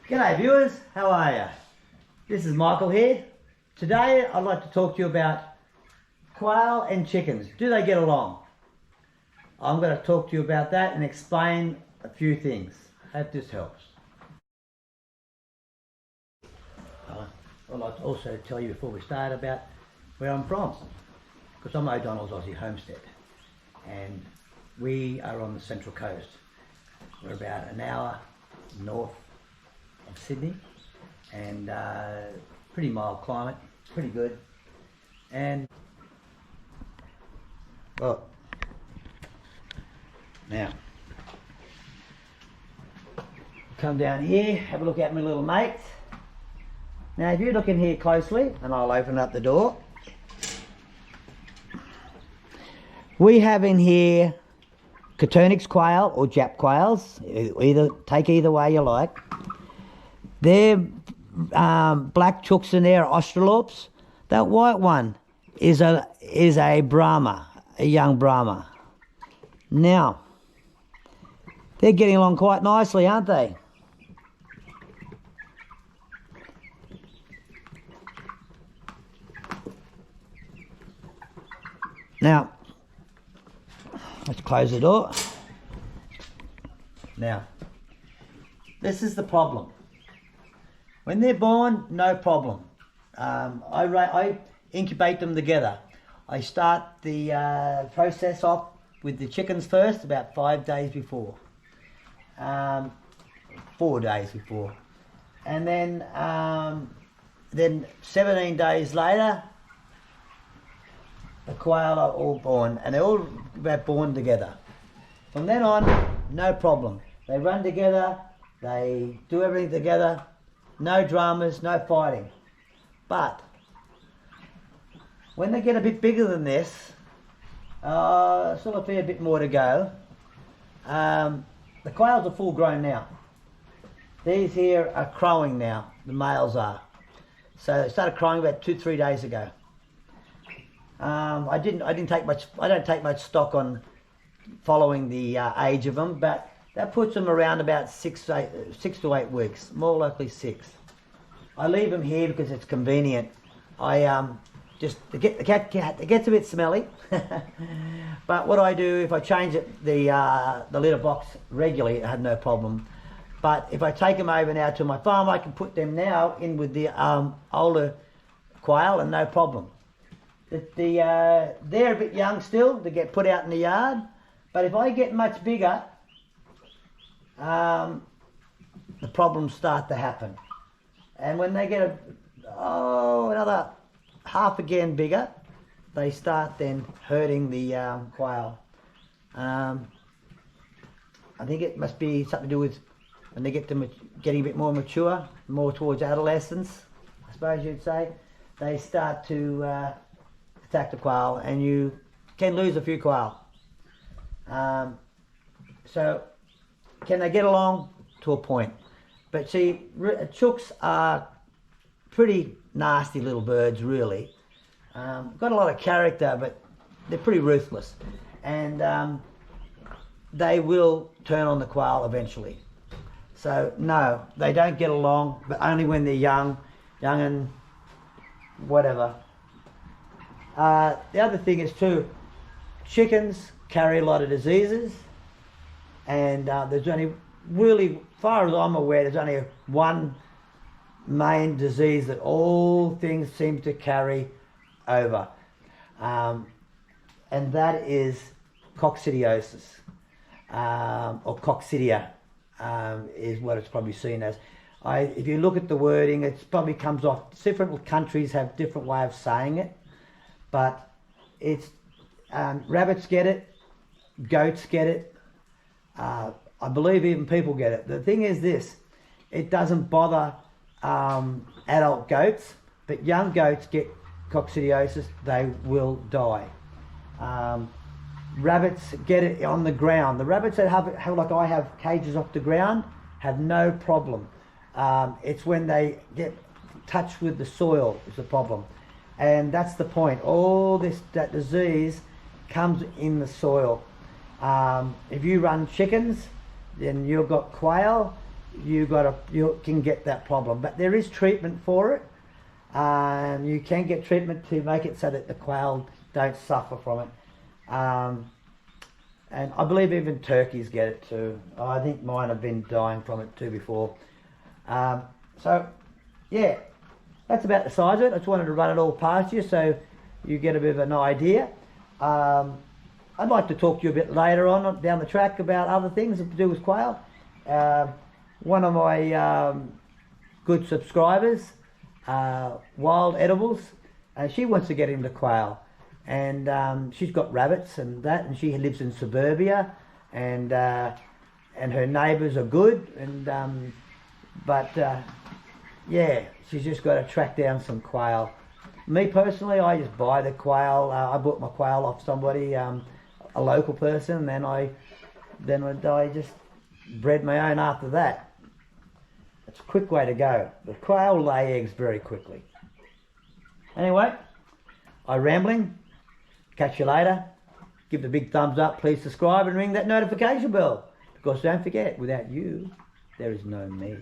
G'day viewers, how are you? This is Michael here. Today I'd like to talk to you about quail and chickens. Do they get along? I'm going to talk to you about that and explain a few things. Hope this helps. I'd like to also tell you before we start about where I'm from. Because I'm O'Donnell's Aussie Homestead and we are on the Central Coast. We're about an hour north of Sydney and pretty mild climate, pretty good. And well, now come down here, have a look at my little mates. Now if you look in here closely, and I'll open up the door, we have in here Coturnix quail or Jap quails, take either way you like. They're black chooks in there, Australorps. That white one is a Brahma, a young Brahma. Now, they're getting along quite nicely, aren't they? Now, let's close the door. Now, this is the problem. When they're born, no problem. I incubate them together. I start the process off with the chickens first, about 5 days before. 4 days before. And then 17 days later, the quail are all born, and they're all about born together. From then on, no problem. They run together, they do everything together, no dramas, no fighting. But when they get a bit bigger than this, still a fair bit more to go. The quails are full grown now. These here are crowing now, the males are. So they started crowing about 2-3 days ago. I don't take much stock on following the age of them, but that puts them around about 6 to 8 weeks, more likely 6. I leave them here because it's convenient. It gets a bit smelly, but what I do, if I change the litter box regularly, I have no problem. But if I take them over now to my farm, I can put them now in with the older quail and no problem. They're a bit young still to get put out in the yard, but if I get much bigger, the problems start to happen. And when they get another half again bigger, they start then hurting the quail. I think it must be something to do with when they get to getting a bit more mature, more towards adolescence, I suppose you'd say, they start to attack the quail, and you can lose a few quail. So can they get along? To a point. But see, chooks are pretty nasty little birds, really. Got a lot of character, but they're pretty ruthless. And they will turn on the quail eventually. So no, they don't get along, but only when they're young and whatever. The other thing is too, chickens carry a lot of diseases, and there's only really, far as I'm aware, there's only one main disease that all things seem to carry over, and that is coccidiosis, or coccidia, is what it's probably seen as. If you look at the wording, it probably comes off, different countries have different way of saying it, but it's, rabbits get it, goats get it, I believe even people get it. The thing is this, it doesn't bother adult goats, but young goats get coccidiosis, they will die. Rabbits get it on the ground. The rabbits that have like I have cages off the ground have no problem. It's when they get touched with the soil is the problem. And that's the point. All that disease comes in the soil. If you run chickens, then you've got quail, you can get that problem. But there is treatment for it. You can get treatment to make it so that the quail don't suffer from it. And I believe even turkeys get it too. I think mine have been dying from it too before. So, yeah, that's about the size of it. I just wanted to run it all past you so you get a bit of an idea. I'd like to talk to you a bit later on down the track about other things to do with quail. One of my good subscribers, Wild Edibles, she wants to get into quail. And she's got rabbits and that, and she lives in suburbia, and her neighbours are good, and yeah, she's just got to track down some quail. Me personally, I just buy the quail. I bought my quail off somebody, a local person, and then I just bred my own after that. It's a quick way to go. The quail lay eggs very quickly. Anyway, I'm rambling. Catch you later. Give the big thumbs up, please subscribe and ring that notification bell. Because don't forget, without you, there is no me.